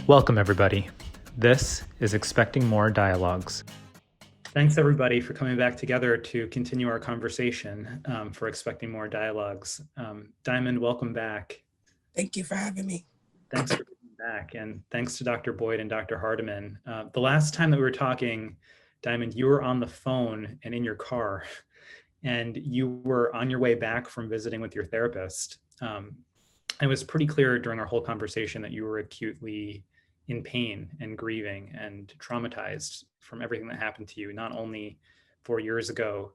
Welcome, everybody. This is Expecting More Dialogues. Thanks, everybody, for coming back together to continue our conversation for Expecting More Dialogues. Diamond, welcome back. Thank you for having me. Thanks for being back, and thanks to Dr. Boyd and Dr. Hardiman. The last time that we were talking, Diamond, you were on the phone and in your car, and you were on your way back from visiting with your therapist. It was pretty clear during our whole conversation that you were acutely in pain and grieving and traumatized from everything that happened to you, not only 4 years ago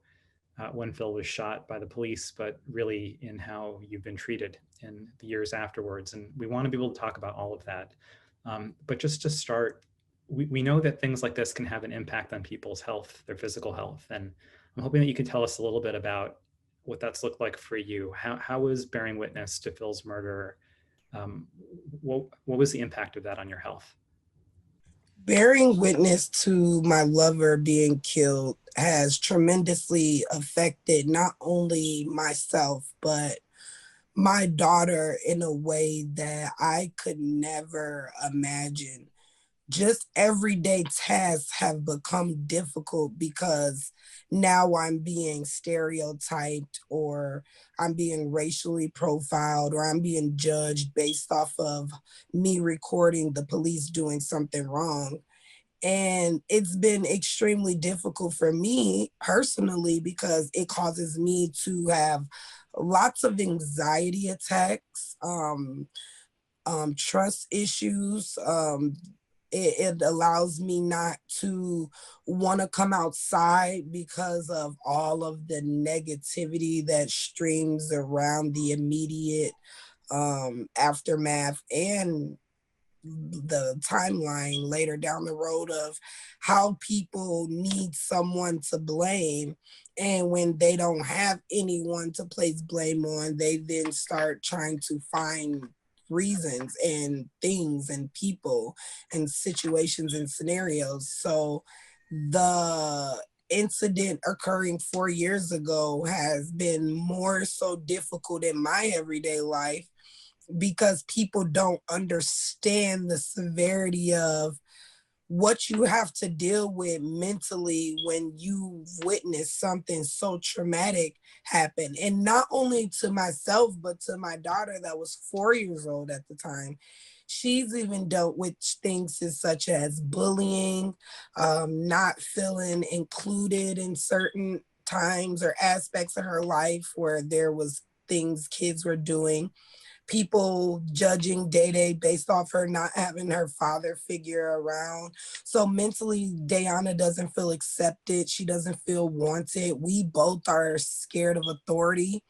when Phil was shot by the police, but really in how you've been treated in the years afterwards. And we want to be able to talk about all of that. But just to start, we know that things like this can have an impact on people's health, their physical health. And I'm hoping that you can tell us a little bit about what that's looked like for you. How was bearing witness to Phil's murder? What was the impact of that on your health? Bearing witness to my lover being killed has tremendously affected not only myself, but my daughter in a way that I could never imagine. Just everyday tasks have become difficult because now I'm being stereotyped, or I'm being racially profiled, or I'm being judged based off of me recording the police doing something wrong. And it's been extremely difficult for me personally because it causes me to have lots of anxiety attacks, trust issues. It allows me not to want to come outside because of all of the negativity that streams around the immediate aftermath and the timeline later down the road of how people need someone to blame. And when they don't have anyone to place blame on, they then start trying to find reasons and things and people and situations and scenarios. So the incident occurring 4 years ago has been more so difficult in my everyday life because people don't understand the severity of what you have to deal with mentally when you witness something so traumatic happen. And not only to myself, but to my daughter that was 4 years old at the time. She's even dealt with things such as bullying, not feeling included in certain times or aspects of her life where there was things kids were doing, people judging Day Day based off her not having her father figure around. So mentally, Dayana doesn't feel accepted. She doesn't feel wanted. We both are scared of authority.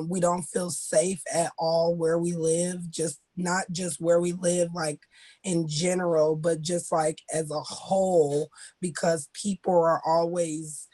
We don't feel safe at all where we live, just not just where we live, like in general, but just like as a whole, because people are always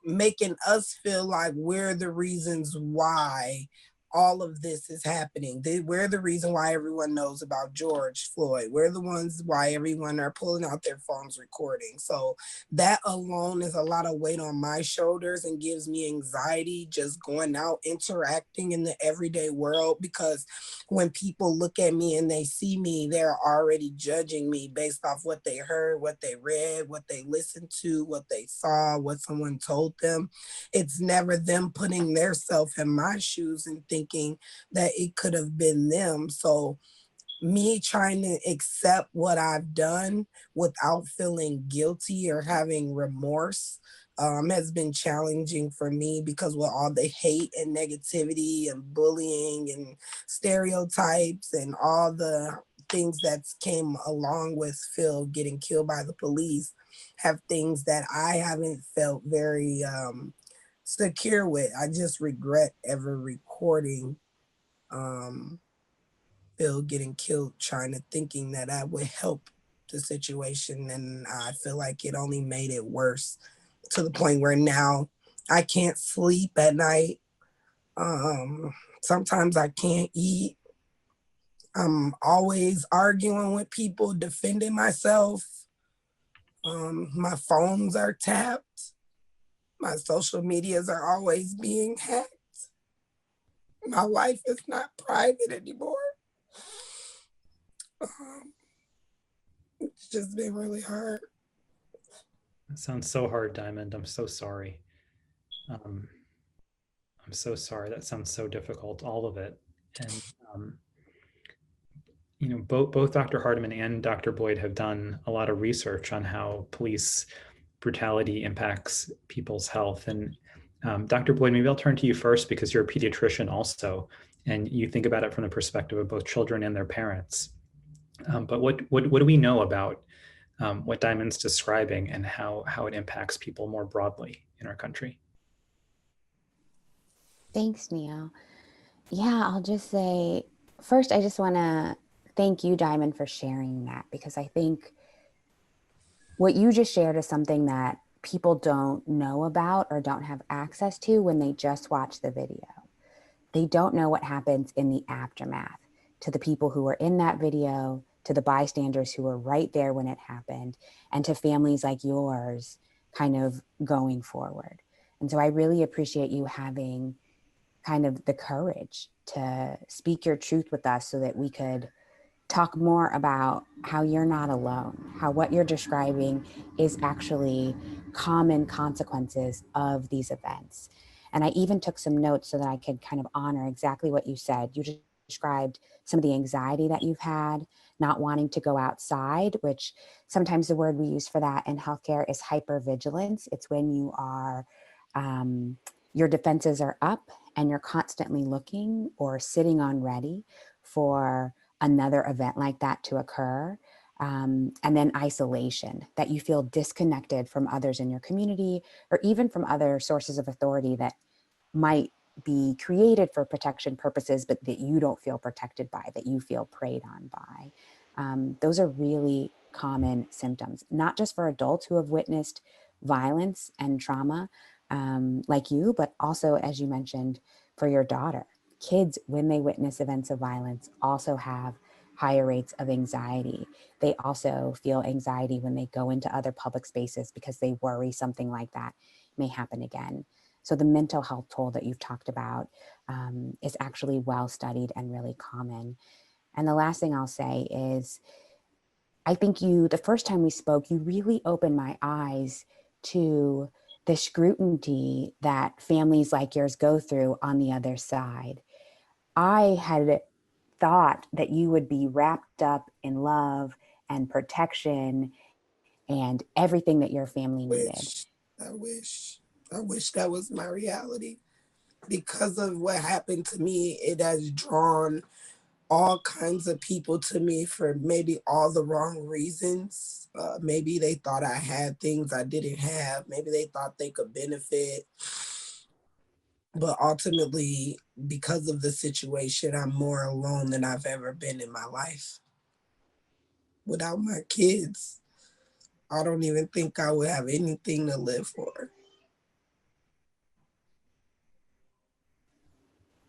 making us feel like we're the reasons why all of this is happening. We're the reason why everyone knows about George Floyd. We're the ones why everyone are pulling out their phones recording. So that alone is a lot of weight on my shoulders and gives me anxiety just going out, interacting in the everyday world, because when people look at me and they see me, they're already judging me based off what they heard, what they read, what they listened to, what they saw, what someone told them. It's never them putting their self in my shoes and thinking that it could have been them. So me trying to accept what I've done without feeling guilty or having remorse has been challenging for me, because with all the hate and negativity and bullying and stereotypes and all the things that came along with Phil getting killed by the police, have things that I haven't felt very secure with. I just regret ever recording Phil getting killed, trying to thinking that I would help the situation. And I feel like it only made it worse, to the point where now I can't sleep at night. Sometimes I can't eat. I'm always arguing with people, defending myself. My phones are tapped. My social medias are always being hacked. My life is not private anymore. Um, it's just been really hard. That sounds so hard, Diamond. I'm so sorry. Um, I'm so sorry. That sounds so difficult, all of it. And um, both Dr. Hardiman and Dr. Boyd have done a lot of research on how police brutality impacts people's health. And Dr. Boyd, maybe I'll turn to you first because you're a pediatrician also, and you think about it from the perspective of both children and their parents. But what do we know about what Diamond's describing and how it impacts people more broadly in our country? Thanks, Neil. Yeah, I'll just say first, I just want to thank you, Diamond, for sharing that because I think what you just shared is something that people don't know about or don't have access to when they just watch the video. They don't know what happens in the aftermath to the people who were in that video, to the bystanders who were right there when it happened, and to families like yours kind of going forward. And so I really appreciate you having kind of the courage to speak your truth with us so that we could talk more about how you're not alone, how what you're describing is actually common consequences of these events. And I even took some notes so that I could kind of honor exactly what you said. You described some of the anxiety that you've had, not wanting to go outside, which sometimes the word we use for that in healthcare is hypervigilance. It's when you are, your defenses are up and you're constantly looking or sitting on ready for another event like that to occur. And then isolation, that you feel disconnected from others in your community or even from other sources of authority that might be created for protection purposes, but that you don't feel protected by, that you feel preyed on by. Those are really common symptoms, not just for adults who have witnessed violence and trauma like you, but also, as you mentioned, for your daughter. Kids, when they witness events of violence, also have higher rates of anxiety. They also feel anxiety when they go into other public spaces because they worry something like that may happen again. So the mental health toll that you've talked about is actually well studied and really common. And the last thing I'll say is, I think the first time we spoke, you really opened my eyes to the scrutiny that families like yours go through on the other side. I had thought that you would be wrapped up in love and protection and everything that your family needed. Wish, I wish, I wish that was my reality. Because of what happened to me, it has drawn all kinds of people to me for maybe all the wrong reasons. Maybe they thought I had things I didn't have. Maybe they thought they could benefit. But ultimately, because of the situation, I'm more alone than I've ever been in my life. Without my kids, I don't even think I would have anything to live for.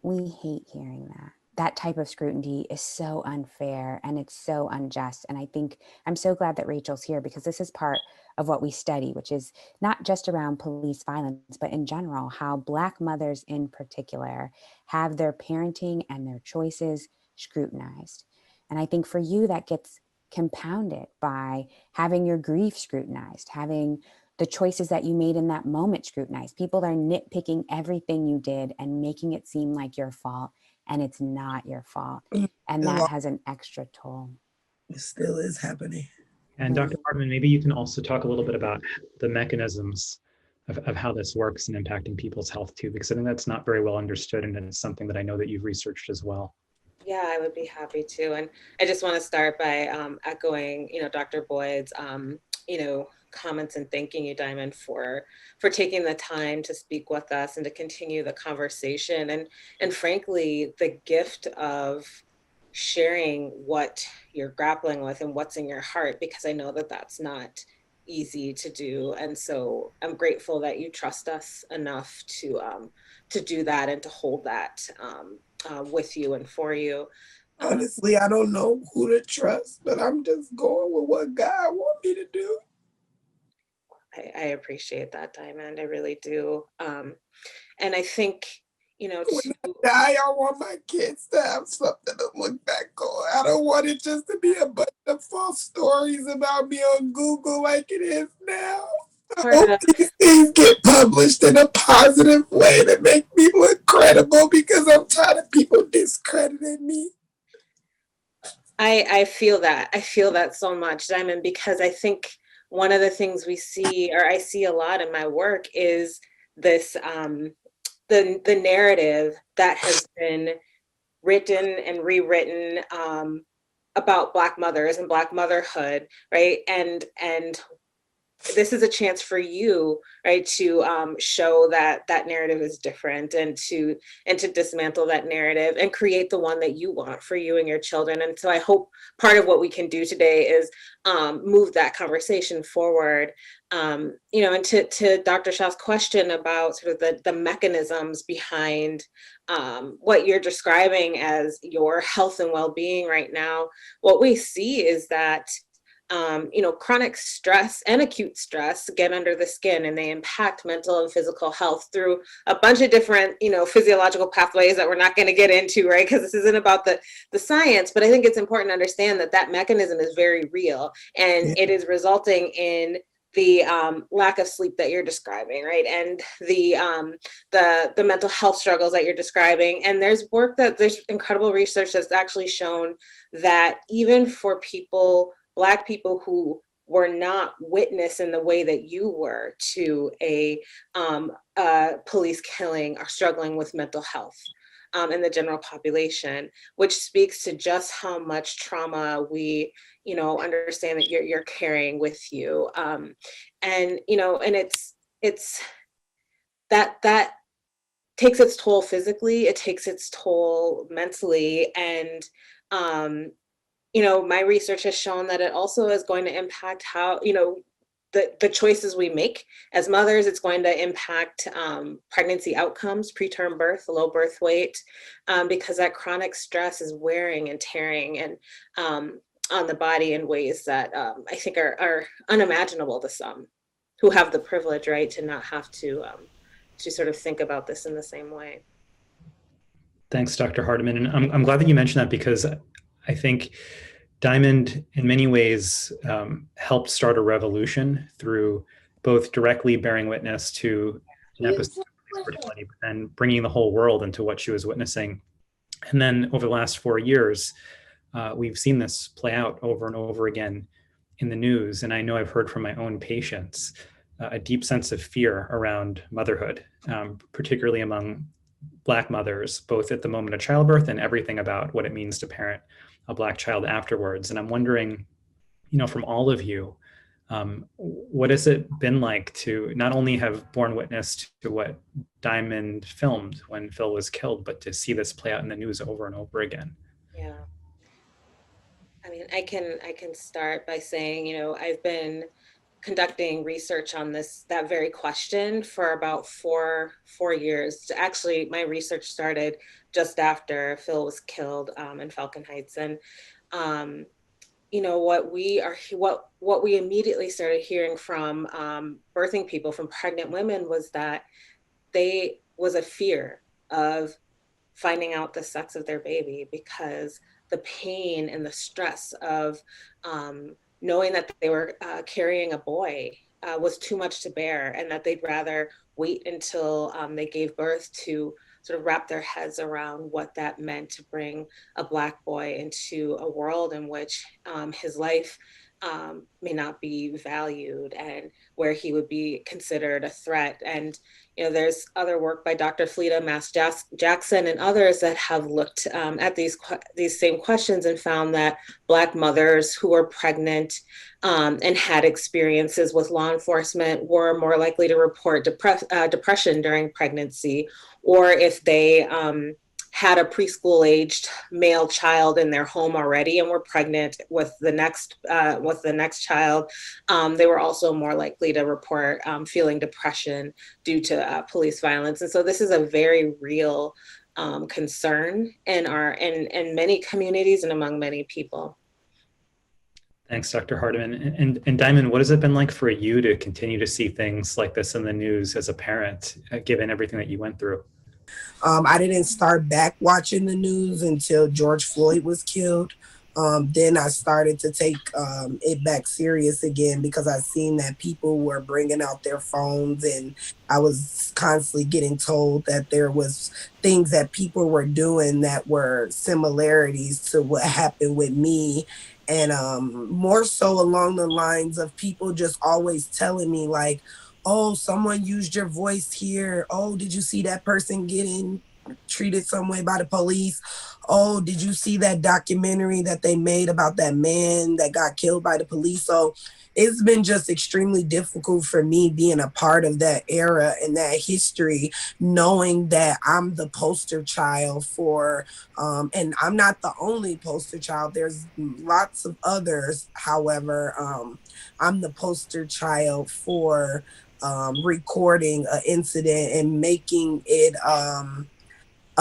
We hate hearing that. That type of scrutiny is so unfair and it's so unjust. And I think I'm so glad that Rachel's here because this is part of what we study, which is not just around police violence, but in general, how Black mothers in particular have their parenting and their choices scrutinized. And I think for you, that gets compounded by having your grief scrutinized, having the choices that you made in that moment scrutinized. People are nitpicking everything you did and making it seem like your fault, and it's not your fault. And that has an extra toll. It still is happening. And Dr. Mm. Hartman, maybe you can also talk a little bit about the mechanisms of how this works in impacting people's health too, because I think that's not very well understood. And it's something that I know that you've researched as well. Yeah, I would be happy to. And I just want to start by echoing, Dr. Boyd's, comments and thanking you, Diamond, for taking the time to speak with us and to continue the conversation. And frankly, the gift of sharing what you're grappling with and what's in your heart, because I know that that's not easy to do. And so I'm grateful that you trust us enough to do that and to hold that with you and for you. Honestly, I don't know who to trust, but I'm just going with what God want me to do. I appreciate that, Diamond. I really do. And I think, When I die, I want my kids to have something to look back on. I don't want it just to be a bunch of false stories about me on Google like it is now. I hope these things get published in a positive way to make me look credible, because I'm tired of people discrediting me. I feel that. I feel that so much, Diamond, because I think one of the things we see, or I see a lot in my work, is this the narrative that has been written and rewritten about Black mothers and Black motherhood, right? And this is a chance for you, right, to show that that narrative is different, and to dismantle that narrative and create the one that you want for you and your children. And so I hope part of what we can do today is move that conversation forward. And to Dr. Shaw's question about sort of the mechanisms behind what you're describing as your health and well-being right now, what we see is that chronic stress and acute stress get under the skin, and they impact mental and physical health through a bunch of different, physiological pathways that we're not going to get into, right? Because this isn't about the science, but I think it's important to understand that that mechanism is very real, and it is resulting in the lack of sleep that you're describing, right? And the mental health struggles that you're describing. And there's incredible research that's actually shown that even for Black people who were not witness in the way that you were to a police killing, are struggling with mental health in the general population, which speaks to just how much trauma we, understand that you're carrying with you. And it's that takes its toll physically, it takes its toll mentally, and my research has shown that it also is going to impact how, the choices we make as mothers. It's going to impact pregnancy outcomes, preterm birth, low birth weight, because that chronic stress is wearing and tearing and on the body in ways that I think are unimaginable to some who have the privilege, right, to not have to sort of think about this in the same way. Thanks, Dr. Hardiman. And I'm glad that you mentioned that, because I think Diamond, in many ways, helped start a revolution through both directly bearing witness to an episode of fertility and bringing the whole world into what she was witnessing. And then over the last 4 years, we've seen this play out over and over again in the news. And I know I've heard from my own patients a deep sense of fear around motherhood, particularly among Black mothers, both at the moment of childbirth and everything about what it means to parent a Black child afterwards. And I'm wondering, from all of you, what has it been like to not only have borne witness to what Diamond filmed when Phil was killed, but to see this play out in the news over and over again? Yeah. I mean, I can start by saying, I've been conducting research on that very question for about four years. Actually, my research started just after Phil was killed in Falcon Heights. And what we immediately started hearing from birthing people, from pregnant women, was that was a fear of finding out the sex of their baby, because the pain and the stress of knowing that they were carrying a boy was too much to bear, and that they'd rather wait until they gave birth to sort of wrap their heads around what that meant to bring a Black boy into a world in which his life may not be valued, and where he would be considered a threat. And there's other work by Dr. Fleta Jackson and others that have looked at these same questions and found that Black mothers who were pregnant and had experiences with law enforcement were more likely to report depression during pregnancy, or if they had a preschool-aged male child in their home already and were pregnant with the next child, they were also more likely to report feeling depression due to police violence. And so this is a very real concern in many communities and among many people. Thanks, Dr. Hardiman. And Diamond, what has it been like for you to continue to see things like this in the news as a parent, given everything that you went through? I didn't start back watching the news until George Floyd was killed. Then I started to take it back serious again because I seen that people were bringing out their phones, and I was constantly getting told that there was things that people were doing that were similarities to what happened with me. And more so along the lines of people just always telling me like, oh, someone used your voice here. Oh, did you see that person getting treated some way by the police? Oh, did you see that documentary that they made about that man that got killed by the police? So it's been just extremely difficult for me being a part of that era and that history, knowing that I'm the poster child for, and I'm not the only poster child. There's lots of others. However, I'm the poster child for recording an incident and making it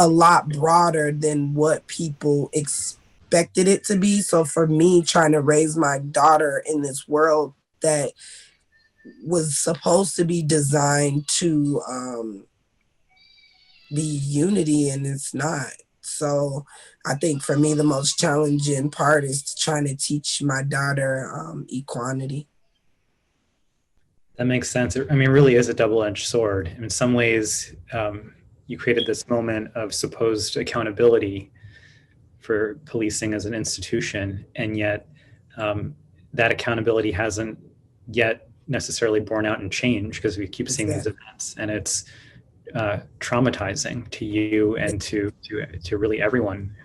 a lot broader than what people expected it to be. So for me, trying to raise my daughter in this world that was supposed to be designed to be unity, and it's not. So I think for me, the most challenging part is trying to teach my daughter equality. That makes sense. I mean, it really is a double-edged sword. In some ways, you created this moment of supposed accountability for policing as an institution, and yet that accountability hasn't yet necessarily borne out in change because we keep seeing these events, and it's traumatizing to you and to really everyone.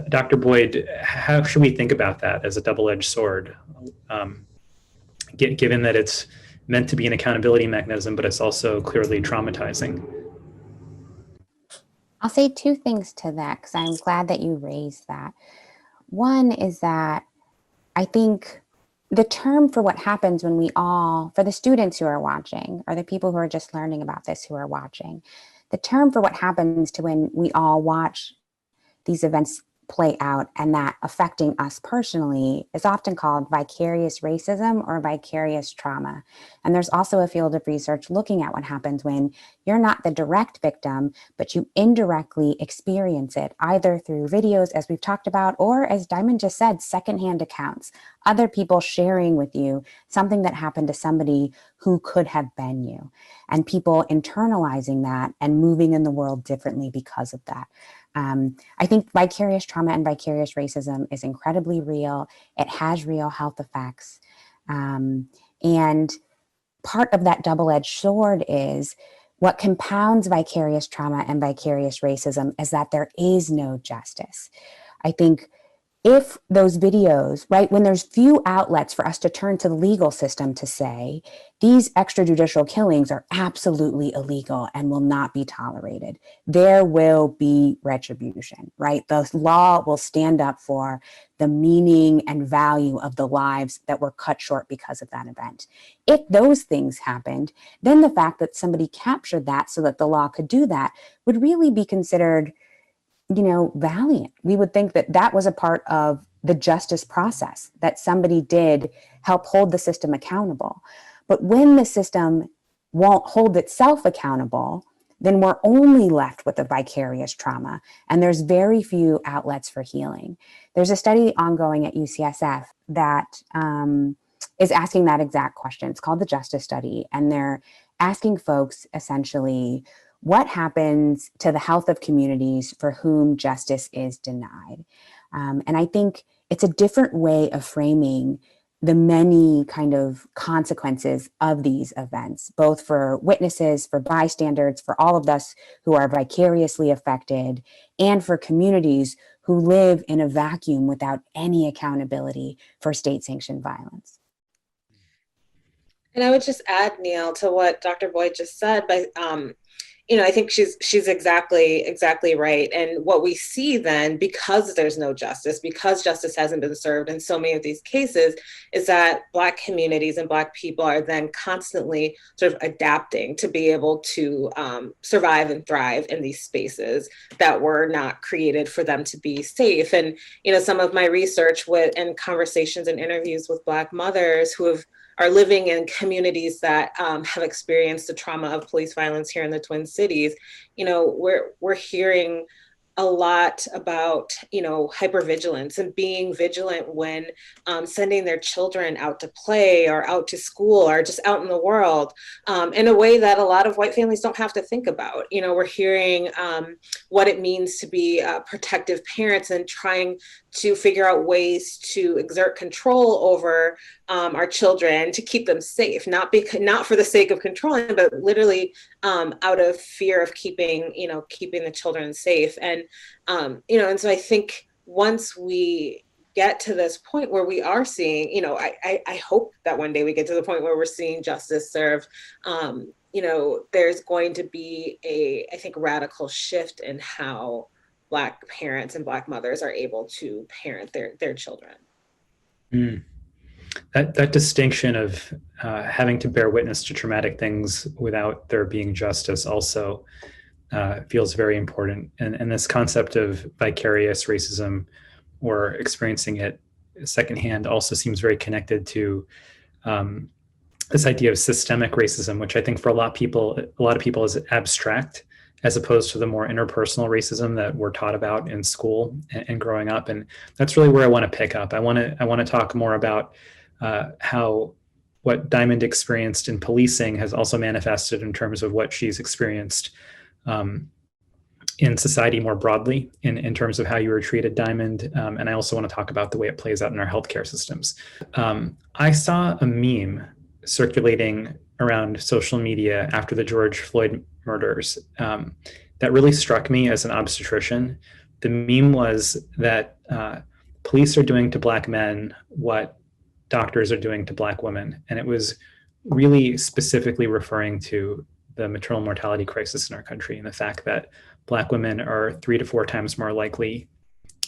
Dr. Boyd, how should we think about that as a double-edged sword? Given that it's meant to be an accountability mechanism, but it's also clearly traumatizing. I'll say two things to that because I'm glad that you raised that. One is that I think the term for what happens when for the students who are watching, or the people who are just learning about this who are watching, the term for what happens to when we all watch these events play out and that affecting us personally is often called vicarious racism or vicarious trauma. And there's also a field of research looking at what happens when you're not the direct victim, but you indirectly experience it, either through videos, as we've talked about, or as Diamond just said, secondhand accounts, other people sharing with you something that happened to somebody who could have been you, and people internalizing that and moving in the world differently because of that. I think vicarious trauma and vicarious racism is incredibly real. It has real health effects. And part of that double-edged sword is what compounds vicarious trauma and vicarious racism is that there is no justice. I think if those videos, right, when there's few outlets for us to turn to the legal system to say, these extrajudicial killings are absolutely illegal and will not be tolerated, there will be retribution, right? The law will stand up for the meaning and value of the lives that were cut short because of that event. If those things happened, then the fact that somebody captured that so that the law could do that would really be considered, valiant. We would think that that was a part of the justice process, that somebody did help hold the system accountable. But when the system won't hold itself accountable, then we're only left with the vicarious trauma. And there's very few outlets for healing. There's a study ongoing at UCSF that is asking that exact question. It's called the Justice Study. And they're asking folks essentially, what happens to the health of communities for whom justice is denied? And I think it's a different way of framing the many kind of consequences of these events, both for witnesses, for bystanders, for all of us who are vicariously affected, and for communities who live in a vacuum without any accountability for state-sanctioned violence. And I would just add, Neil, to what Dr. Boyd just said, by I think she's exactly right. And what we see then, because there's no justice, because justice hasn't been served in so many of these cases, is that Black communities and Black people are then constantly sort of adapting to be able to survive and thrive in these spaces that were not created for them to be safe. And, some of my research and conversations and interviews with Black mothers who are living in communities that have experienced the trauma of police violence here in the Twin Cities, we're hearing a lot about, hypervigilance and being vigilant when sending their children out to play or out to school or just out in the world, in a way that a lot of white families don't have to think about. We're hearing what it means to be protective parents and trying to figure out ways to exert control over our children to keep them safe, not for the sake of controlling, but literally out of fear of keeping the children safe. And and so I think once we get to this point where we are seeing, I hope that one day we get to the point where we're seeing justice served. There's going to be I think, radical shift in how Black parents and Black mothers are able to parent their children. Mm. That distinction of having to bear witness to traumatic things without there being justice also feels very important. And this concept of vicarious racism or experiencing it secondhand also seems very connected to this idea of systemic racism, which I think for a lot of people is abstract, as opposed to the more interpersonal racism that we're taught about in school and growing up. And that's really where I want to pick up. I want to talk more about how what Diamond experienced in policing has also manifested in terms of what she's experienced in society more broadly, in terms of how you were treated, Diamond. And I also want to talk about the way it plays out in our healthcare systems. I saw a meme circulating around social media after the George Floyd murders that really struck me as an obstetrician. The meme was that police are doing to Black men what doctors are doing to Black women. And it was really specifically referring to the maternal mortality crisis in our country and the fact that Black women are 3 to 4 times more likely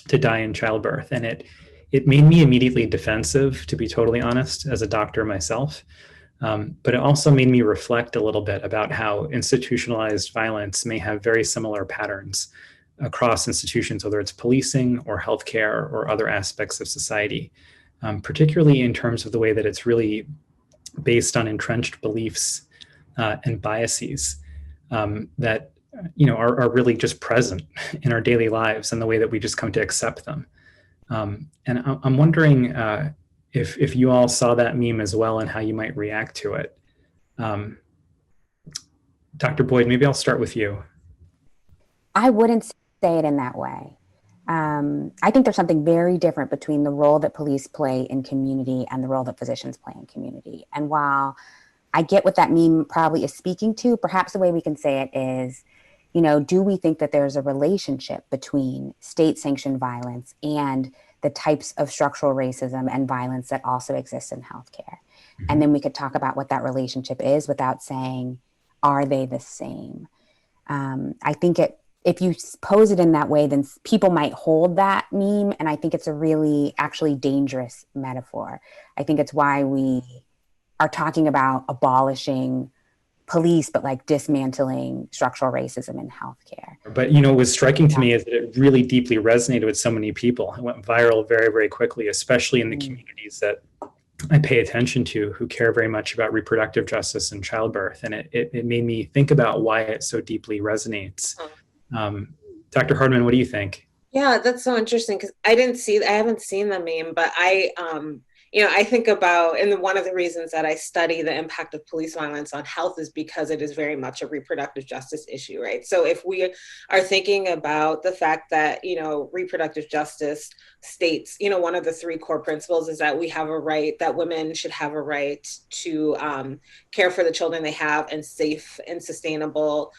to die in childbirth. And it made me immediately defensive, to be totally honest, as a doctor myself. But it also made me reflect a little bit about how institutionalized violence may have very similar patterns across institutions, whether it's policing or healthcare or other aspects of society, particularly in terms of the way that it's really based on entrenched beliefs and biases that are really just present in our daily lives and the way that we just come to accept them. And I'm wondering if you all saw that meme as well and how you might react to it. Dr. Boyd, maybe I'll start with you. I wouldn't say it in that way. I think there's something very different between the role that police play in community and the role that physicians play in community. And while I get what that meme probably is speaking to, perhaps the way we can say it is, do we think that there's a relationship between state-sanctioned violence and the types of structural racism and violence that also exist in healthcare? Mm-hmm. And then we could talk about what that relationship is without saying, are they the same? I think if you pose it in that way, then people might hold that meme. And I think it's a really actually dangerous metaphor. I think it's why we are talking about abolishing police, but like dismantling structural racism in healthcare. But, what was striking to me is that it really deeply resonated with so many people. It went viral very, very quickly, especially in the communities that I pay attention to who care very much about reproductive justice and childbirth. And it made me think about why it so deeply resonates. Dr. Hardman, what do you think? Yeah, that's so interesting because I haven't seen the meme, but I think about, and one of the reasons that I study the impact of police violence on health is because it is very much a reproductive justice issue, right? So if we are thinking about the fact that, reproductive justice states, one of the 3 core principles is that that women should have a right to care for the children they have in safe and sustainable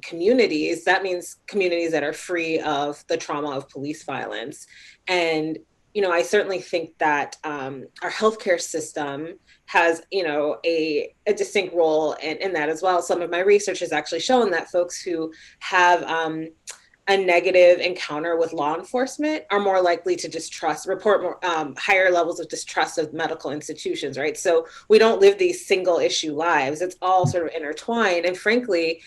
communities. That means communities that are free of the trauma of police violence. And I certainly think that our healthcare system has, a distinct role in that as well. Some of my research has actually shown that folks who have a negative encounter with law enforcement are more likely to report more higher levels of distrust of medical institutions, right? So we don't live these single issue lives. It's all sort of intertwined. And frankly,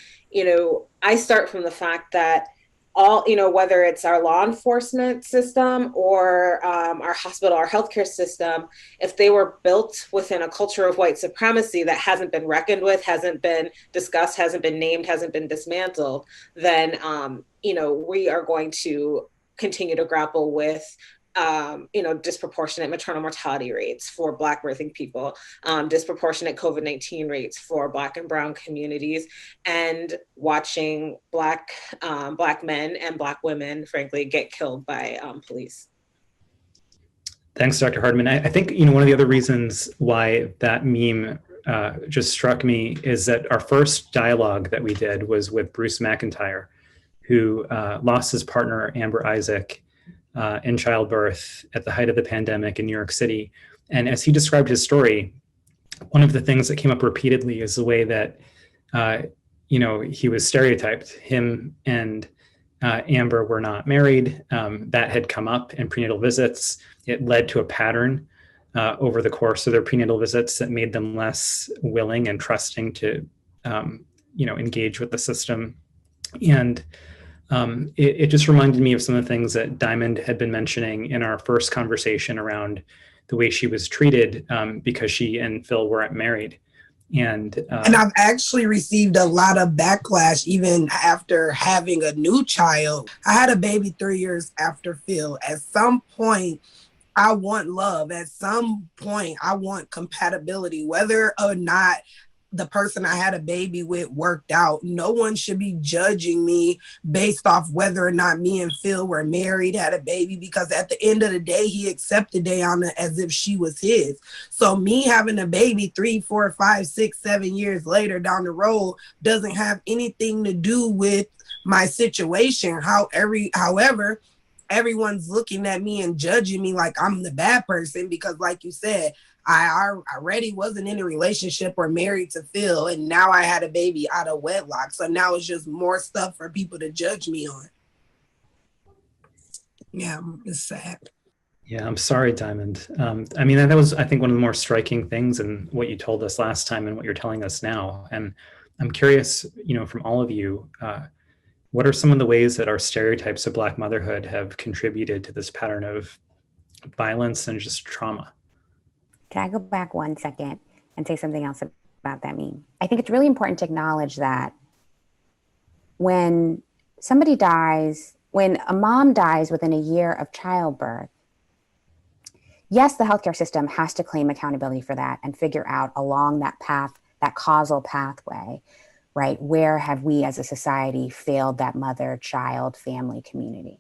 I start from the fact that all, whether it's our law enforcement system or our hospital, our healthcare system, if they were built within a culture of white supremacy that hasn't been reckoned with, hasn't been discussed, hasn't been named, hasn't been dismantled, then, we are going to continue to grapple with disproportionate maternal mortality rates for Black birthing people, disproportionate COVID-19 rates for Black and Brown communities, and watching Black men and Black women, frankly, get killed by police. Thanks, Dr. Hardman. I think, one of the other reasons why that meme just struck me is that our first dialogue that we did was with Bruce McIntyre, who lost his partner, Amber Isaac, in childbirth at the height of the pandemic in New York City. And as he described his story, one of the things that came up repeatedly is the way that, he was stereotyped. Him and Amber were not married. That had come up in prenatal visits. It led to a pattern over the course of their prenatal visits that made them less willing and trusting to, engage with the system. And it just reminded me of some of the things that Diamond had been mentioning in our first conversation around the way she was treated because she and Phil weren't married. And I've actually received a lot of backlash even after having a new child. I had a baby 3 years after Phil. At some point, I want love. At some point, I want compatibility, whether or not the person I had a baby with worked out. No one should be judging me based off whether or not me and Phil were married, had a baby, because at the end of the day, he accepted Dayana as if she was his. So me having a baby 3, 4, 5, 6, 7 years later down the road doesn't have anything to do with my situation. However, everyone's looking at me and judging me like I'm the bad person because, like you said, I already wasn't in a relationship or married to Phil, and now I had a baby out of wedlock. So now it's just more stuff for people to judge me on. Yeah, it's sad. Yeah, I'm sorry, Diamond. That was, I think, one of the more striking things in what you told us last time and what you're telling us now. And I'm curious, from all of you, what are some of the ways that our stereotypes of Black motherhood have contributed to this pattern of violence and just trauma? Can I go back 1 second and say something else about that meme? I think it's really important to acknowledge that when somebody dies, when a mom dies within a year of childbirth, yes, the healthcare system has to claim accountability for that and figure out along that path, that causal pathway, right? Where have we as a society failed that mother, child, family, community?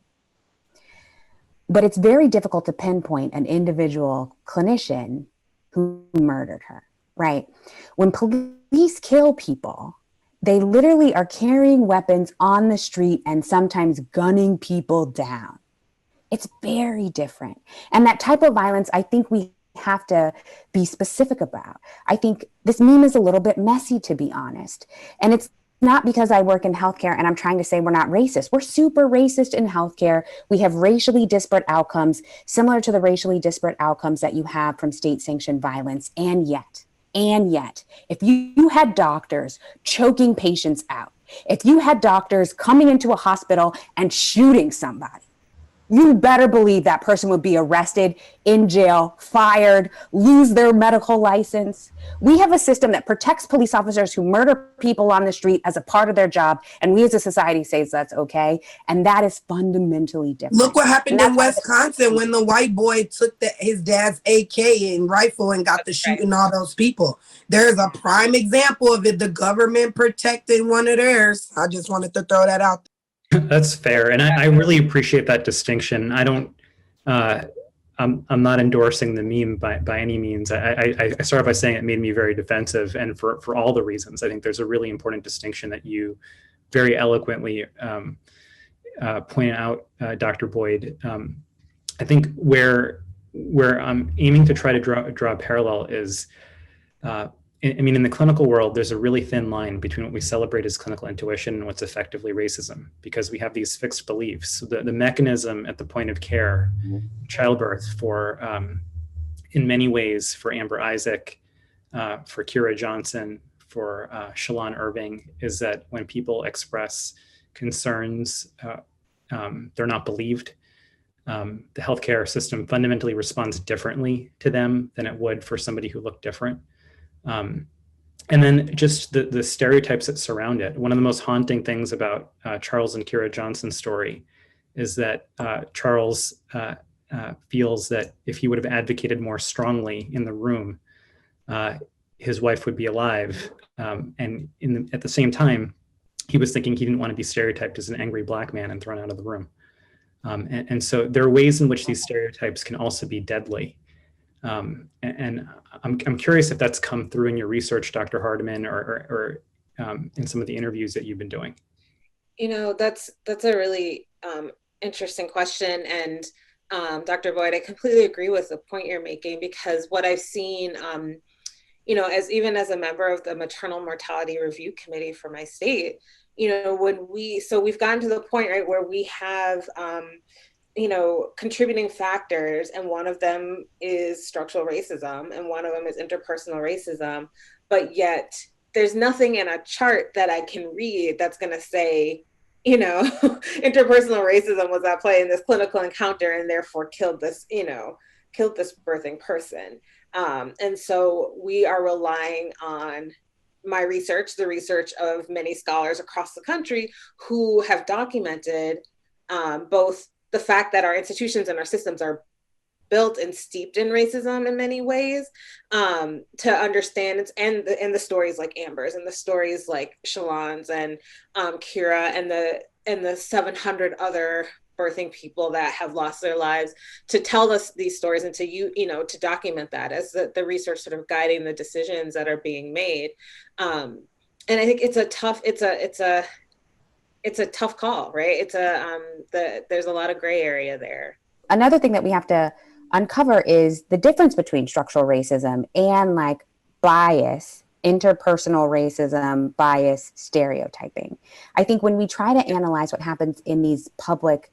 But it's very difficult to pinpoint an individual clinician who murdered her, right? When police kill people, they literally are carrying weapons on the street and sometimes gunning people down. It's very different. And that type of violence, I think we have to be specific about. I think this meme is a little bit messy, to be honest. And it's not because I work in healthcare and I'm trying to say we're not racist. We're super racist in healthcare. We have racially disparate outcomes, similar to the racially disparate outcomes that you have from state-sanctioned violence. And yet, if you had doctors choking patients out, if you had doctors coming into a hospital and shooting somebody, you better believe that person would be arrested, in jail, fired, lose their medical license. We have a system that protects police officers who murder people on the street as a part of their job. And we as a society says that's okay. And that is fundamentally different. Look what happened in Wisconsin when the white boy took his dad's AK and rifle and got to shooting all those people. There's a prime example of it. The government protecting one of theirs. I just wanted to throw that out there. That's fair. And I really appreciate that distinction. I'm not endorsing the meme by any means. I started by saying it made me very defensive, and for all the reasons. I think there's a really important distinction that you very eloquently point out, Dr. Boyd. I think where I'm aiming to try to draw a parallel is, in the clinical world, there's a really thin line between what we celebrate as clinical intuition and what's effectively racism, because we have these fixed beliefs. The mechanism at the point of care, childbirth, for in many ways, for Amber Isaac, for Kira Johnson, for Shalon Irving, is that when people express concerns they're not believed. The healthcare system fundamentally responds differently to them than it would for somebody who looked different. And then just the stereotypes that surround it. One of the most haunting things about Charles and Kira Johnson's story is that Charles feels that if he would have advocated more strongly in the room, his wife would be alive. And at the same time, he was thinking he didn't want to be stereotyped as an angry Black man and thrown out of the room. And so there are ways in which these stereotypes can also be deadly. And I'm curious if that's come through in your research, Dr. Hardiman, or in some of the interviews that you've been doing. That's a really interesting question. And Dr. Boyd, I completely agree with the point you're making, because what I've seen, as a member of the Maternal Mortality Review Committee for my state, we've gotten to the point, right, where we have, contributing factors, and one of them is structural racism, and one of them is interpersonal racism, but yet there's nothing in a chart that I can read that's going to say, interpersonal racism was at play in this clinical encounter and therefore killed this birthing person. And so we are relying on my research, the research of many scholars across the country who have documented both the fact that our institutions and our systems are built and steeped in racism in many ways, to understand, and the stories like Amber's, and the stories like Shalon's, and Kira, and the 700 other birthing people that have lost their lives, to tell us these stories and to document that as the research sort of guiding the decisions that are being made. And I think it's a tough call, right? There's a lot of gray area there. Another thing that we have to uncover is the difference between structural racism and like bias, interpersonal racism, bias, stereotyping. I think when we try to analyze what happens in these public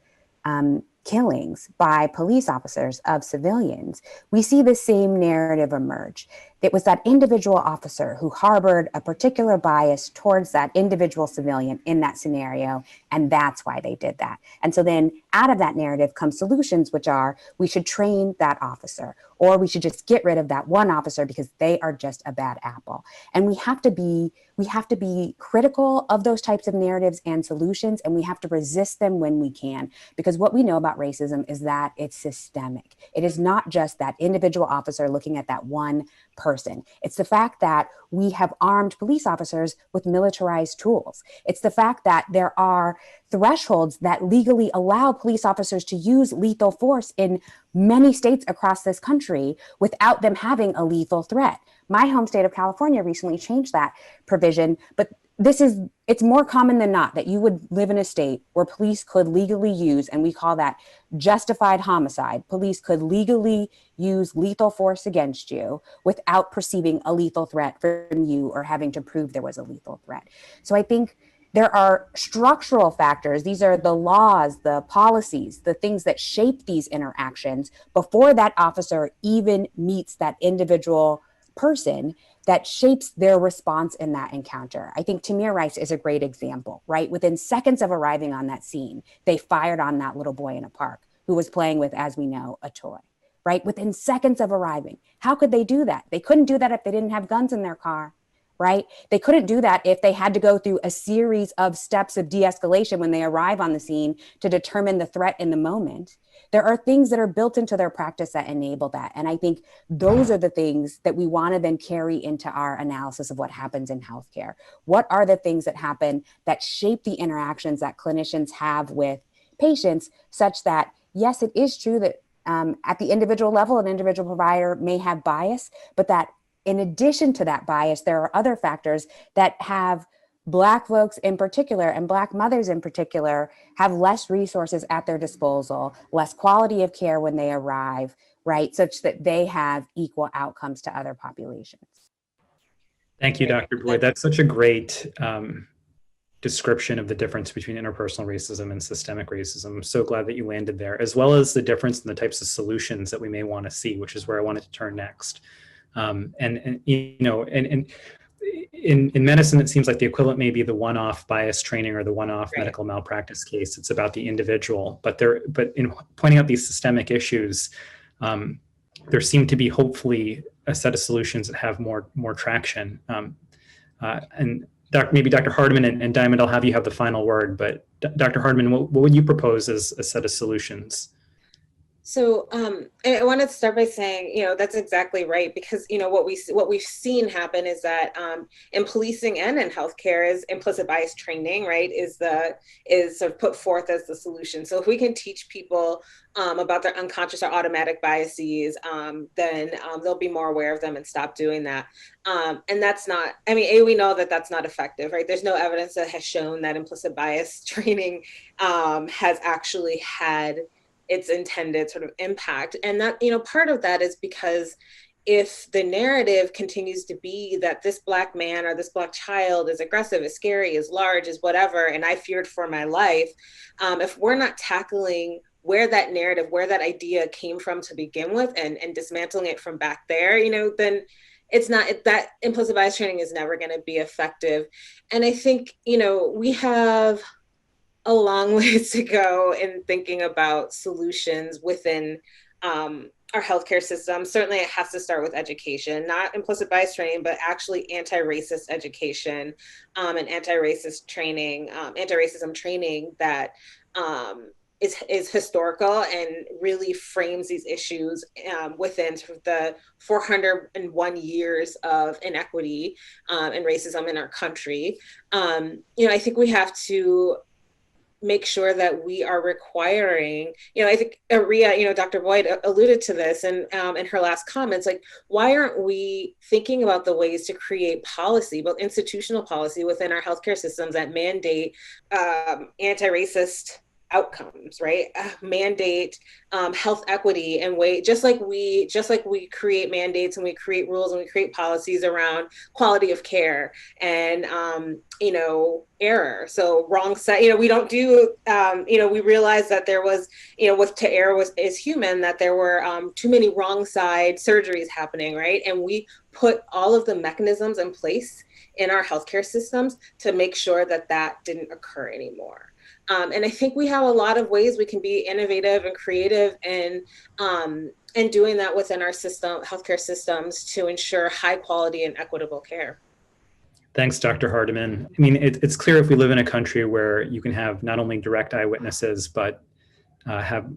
killings by police officers of civilians, we see the same narrative emerge. It was that individual officer who harbored a particular bias towards that individual civilian in that scenario, and that's why they did that. And so then out of that narrative come solutions, which are, we should train that officer, or we should just get rid of that one officer because they are just a bad apple. And we have to be critical of those types of narratives and solutions, and we have to resist them when we can, because what we know about racism is that it's systemic. It is not just that individual officer looking at that one person. It's the fact that we have armed police officers with militarized tools. It's the fact that there are thresholds that legally allow police officers to use lethal force in many states across this country without them having a lethal threat. My home state of California recently changed that provision, but it's more common than not that you would live in a state where police could legally use, and we call that justified homicide. Police could legally use lethal force against you without perceiving a lethal threat from you or having to prove there was a lethal threat. So I think there are structural factors. These are the laws, the policies, the things that shape these interactions before that officer even meets that individual person that shapes their response in that encounter. I think Tamir Rice is a great example, right? Within seconds of arriving on that scene, they fired on that little boy in a park who was playing with, as we know, a toy, right? Within seconds of arriving. How could they do that? They couldn't do that if they didn't have guns in their car, right? They couldn't do that if they had to go through a series of steps of de-escalation when they arrive on the scene to determine the threat in the moment. There are things that are built into their practice that enable that. And I think those are the things that we want to then carry into our analysis of what happens in healthcare. What are the things that happen that shape the interactions that clinicians have with patients, such that, yes, it is true that at the individual level, an individual provider may have bias, but that in addition to that bias, there are other factors that have Black folks in particular, and Black mothers in particular, have less resources at their disposal, less quality of care when they arrive, right? Such that they have equal outcomes to other populations. Thank you, Dr. Boyd. That's such a great description of the difference between interpersonal racism and systemic racism. I'm so glad that you landed there, as well as the difference in the types of solutions that we may want to see, which is where I wanted to turn next. in medicine, it seems like the equivalent may be the one-off bias training or the one-off Right. medical malpractice case. It's about the individual, but in pointing out these systemic issues, there seem to be hopefully a set of solutions that have more traction. And maybe Dr. Hardiman and Diamond, I'll have you have the final word, but Dr. Hardiman, what would you propose as a set of solutions? So I wanted to start by saying, that's exactly right, because what we've seen happen is that in policing and in healthcare is implicit bias training, right? Is sort of put forth as the solution. So if we can teach people about their unconscious or automatic biases, then they'll be more aware of them and stop doing that. And that's not, we know that that's not effective, right? There's no evidence that has shown that implicit bias training has actually had its intended sort of impact. And that, part of that is because if the narrative continues to be that this Black man or this Black child is aggressive, is scary, is large, is whatever, and I feared for my life, if we're not tackling where that narrative, where that idea came from to begin with and dismantling it from back there, then it's not, that implicit bias training is never going to be effective. And I think, we have a long ways to go in thinking about solutions within our healthcare system. Certainly it has to start with education, not implicit bias training, but actually anti-racist education and anti-racism training that is historical and really frames these issues within sort of the 401 years of inequity and racism in our country. I think we have to make sure that we are requiring, I think Ria, Dr. Boyd alluded to this in her last comments, like, why aren't we thinking about the ways to create policy, both institutional policy within our healthcare systems that mandate anti-racist outcomes, right? Mandate health equity and just like we create mandates and we create rules and we create policies around quality of care and error. So wrong side, we don't do we realized that there was, to err is human, that there were too many wrong side surgeries happening, right? And we put all of the mechanisms in place in our healthcare systems to make sure that didn't occur anymore. And I think we have a lot of ways we can be innovative and creative and doing that within our healthcare systems to ensure high quality and equitable care. Thanks, Dr. Hardiman. It's clear if we live in a country where you can have not only direct eyewitnesses, but have,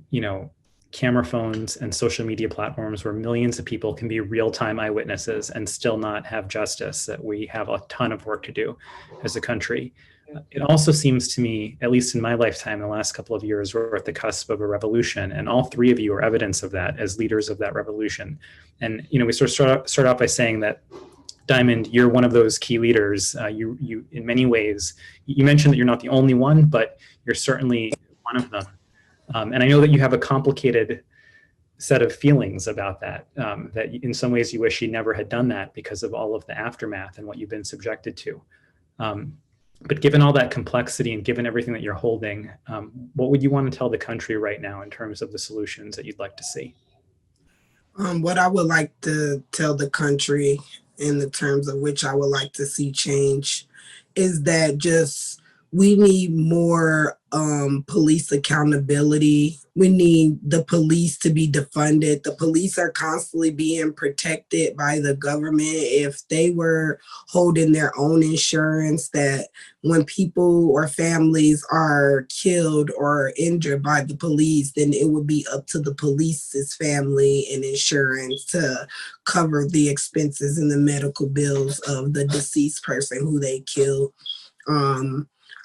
camera phones and social media platforms where millions of people can be real-time eyewitnesses and still not have justice, that we have a ton of work to do as a country. It also seems to me, at least in my lifetime, the last couple of years, we're at the cusp of a revolution, and all three of you are evidence of that as leaders of that revolution. And we sort of start off by saying that, Diamond, you're one of those key leaders. You in many ways, you mentioned that you're not the only one, but you're certainly one of them. And I know that you have a complicated set of feelings about that, that in some ways you wish you never had done that because of all of the aftermath and what you've been subjected to. But given all that complexity and given everything that you're holding, what would you want to tell the country right now in terms of the solutions that you'd like to see? What I would like to tell the country in the terms of which I would like to see change is that we need more police accountability. We need the police to be defunded. The police are constantly being protected by the government. If they were holding their own insurance, that when people or families are killed or injured by the police, then it would be up to the police's family and insurance to cover the expenses and the medical bills of the deceased person who they killed.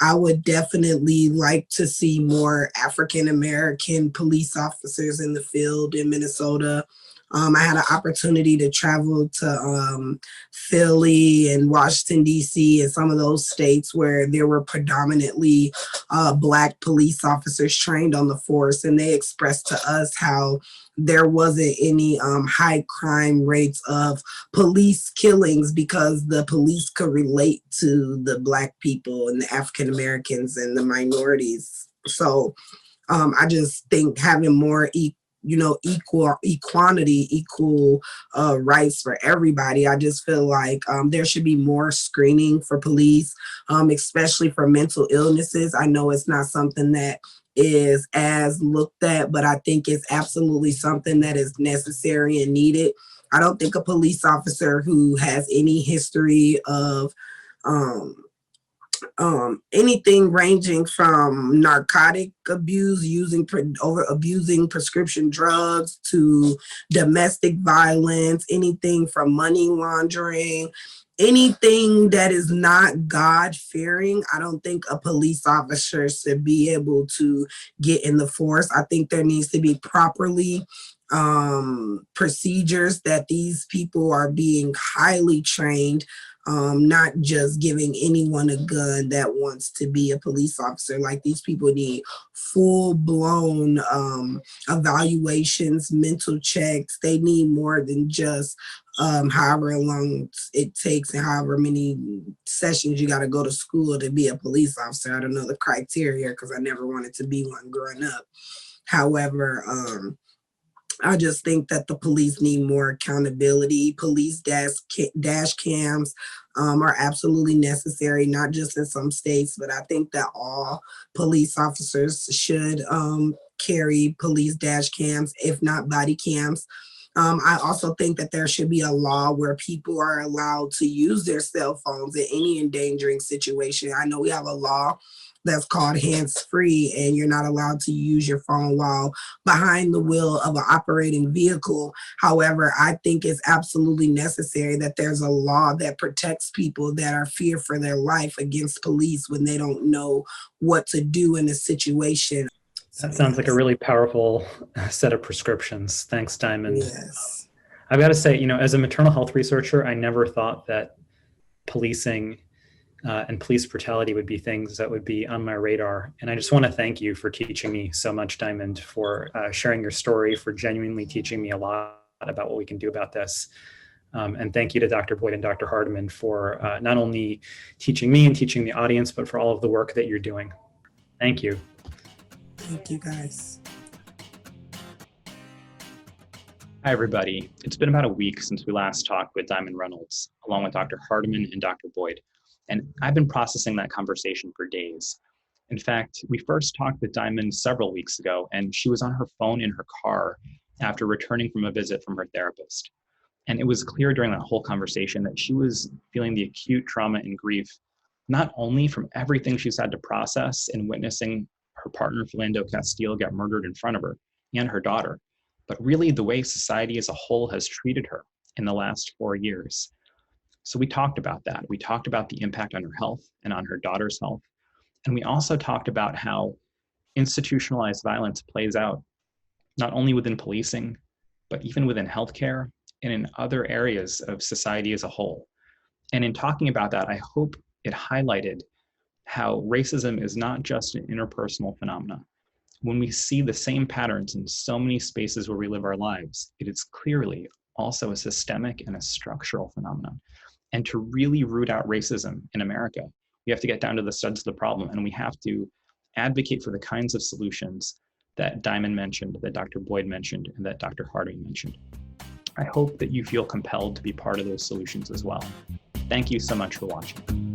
I would definitely like to see more African-American police officers in the field in Minnesota. I had an opportunity to travel to Philly and Washington, D.C. and some of those states where there were predominantly Black police officers trained on the force. And they expressed to us how there wasn't any high crime rates of police killings because the police could relate to the Black people and the African Americans and the minorities. So I just think having more equal equality, equal rights for everybody. I just feel like there should be more screening for police, especially for mental illnesses. I know it's not something that is as looked at, but I think it's absolutely something that is necessary and needed. I don't think a police officer who has any history of anything ranging from narcotic abuse, abusing prescription drugs, to domestic violence, anything from money laundering, anything that is not God-fearing. I don't think a police officer should be able to get in the force. I think there needs to be properly procedures, that these people are being highly trained, not just giving anyone a gun that wants to be a police officer. Like, these people need full-blown evaluations, mental checks. They need more than just however long it takes and however many sessions you got to go to school to be a police officer. I don't know the criteria because I never wanted to be one growing up. However, I just think that the police need more accountability. Police dash cams are absolutely necessary, not just in some states, but I think that all police officers should carry police dash cams, if not body cams. I also think that there should be a law where people are allowed to use their cell phones in any endangering situation. I know we have a law that's called hands-free, and you're not allowed to use your phone while behind the wheel of an operating vehicle. However, I think it's absolutely necessary that there's a law that protects people that are feared for their life against police when they don't know what to do in a situation. That sounds like a really powerful set of prescriptions. Thanks, Diamond. Yes. I've got to say, as a maternal health researcher, I never thought that policing and police brutality would be things that would be on my radar. And I just want to thank you for teaching me so much, Diamond, for sharing your story, for genuinely teaching me a lot about what we can do about this. And thank you to Dr. Boyd and Dr. Hardiman for not only teaching me and teaching the audience, but for all of the work that you're doing. Thank you. Thank you, guys. Hi, everybody. It's been about a week since we last talked with Diamond Reynolds, along with Dr. Hardiman and Dr. Boyd. And I've been processing that conversation for days. In fact, we first talked with Diamond several weeks ago, and she was on her phone in her car after returning from a visit from her therapist. And it was clear during that whole conversation that she was feeling the acute trauma and grief, not only from everything she's had to process in witnessing her partner, Philando Castile, get murdered in front of her and her daughter, but really the way society as a whole has treated her in the last 4 years. So we talked about that. We talked about the impact on her health and on her daughter's health. And we also talked about how institutionalized violence plays out, not only within policing, but even within healthcare and in other areas of society as a whole. And in talking about that, I hope it highlighted how racism is not just an interpersonal phenomenon. When we see the same patterns in so many spaces where we live our lives, it is clearly also a systemic and a structural phenomenon. And to really root out racism in America, we have to get down to the studs of the problem, and we have to advocate for the kinds of solutions that Diamond mentioned, that Dr. Boyd mentioned, and that Dr. Harding mentioned. I hope that you feel compelled to be part of those solutions as well. Thank you so much for watching.